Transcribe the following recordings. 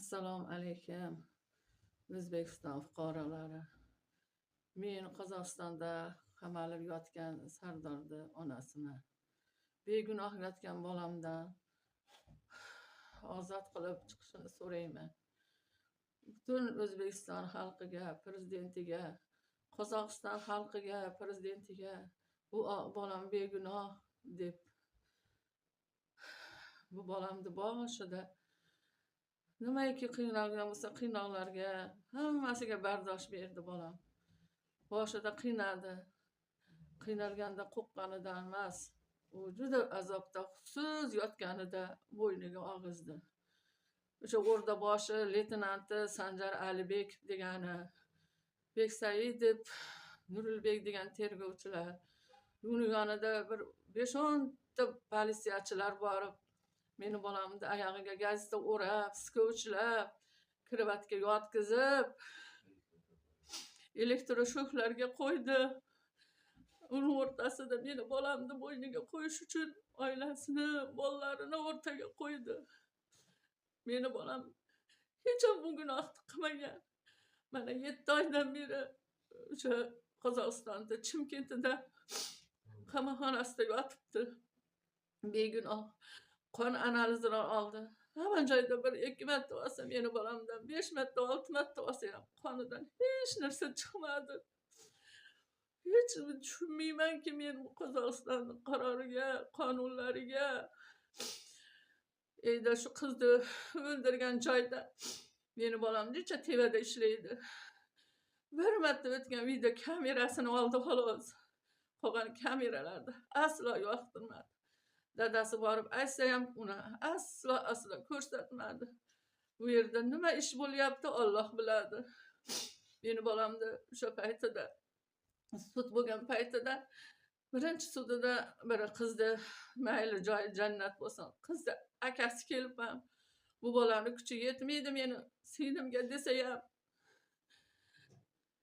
Assalomu alaykum O'zbekiston fuqarolari. Men Qozog'istonda qamalib yotgan Sardorni onasini, begunoh yotgan bolamdan ozod qilib chiqishini so'rayman. Butun O'zbekiston xalqiga, prezidentiga, Qozog'iston xalqiga, prezidentiga bu bolam begunoh deb, bu bolamni boshida nimaiki qiynalgan bo'lsa qiynoqlarga hammasiga bardosh berdi bolam. Boshida qiynadi. Qiynalganda qo'rqqanidan emas, u juda azobda hushsiz yotganida bo'yniga og'izdi. O'sha o'rda boshi leytenanti Sanjar Alibek degani, Beksaidov, Nurilbek degan tergovchilar, uning yonida bir 5-10 ta politsiyachilar borib, meni bolamni oyog'iga gazeta o'rab, skovchlab, krevatga yotqizib, elektroshoklarga qo'ydi. Uning o'rtasida meni bolamni bo'yniga qo'yish uchun oilasini, bolalarini o'rtaga qo'ydi. Meni bolam hech ham bu gunohni qilmagan. Mana 7 oydan beri o'sha Qozog'istonda, Chimkentda qamoqxonasida yotibdi. Begunoh. Qon analizini oldi. Hamma joyda bir 2 marta olsa meni bolamdan 5 marta, 6 marta olsa ham qonidan hech narsa chiqmadi. Hech tushunmaymanki men bu Qozog'istonning qaroriga, qonunlariga. Eyda shu qizni o'ldirgan joyda meni bolam necha tevada ishlaydi. Bir marta o'tgan video kamerasini oldi xolos. Qolgan kameralarda aslo yoqtirmadi. Dadasi borib aytsa ham uni aslo ko'rsatmadi. Bu yerda nima ish bo'lyapti Alloh biladi. Meni bolamni o'sha paytida, sud bo'lgan paytida, birinchi sudida bir qizni mayli joyi jannat bo'lsin, qizni akasi kelib ham bu bolani kuchi yetmaydi meni singlimga desa ham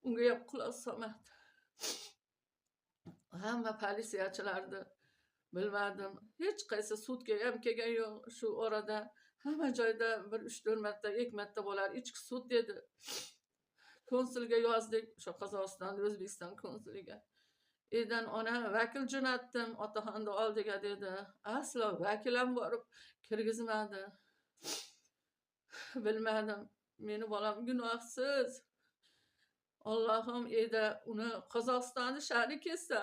unga ham quloq solmadi. Hamma politsiyachilarni bilmadim. Hech qaysi sudga ham kelgan yo'q. Shu orada hamma joyda bir 3-4 marta, 2 marta bo'lar ichki sud dedi. Konsulga yozdik, o'sha Qozog'iston, O'zbekiston konsuliga. Edan ona vakil jo'natdim, otaxonni oldiga dedi. Aslo vakil ham borib kirgizmadi. Bilmadim. Meni bolam gunohsiz. Allohim eda uni Qozog'istonni sha'ni kelsa,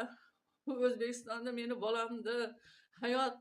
bu O'zbekistonda meni bolamni hayoti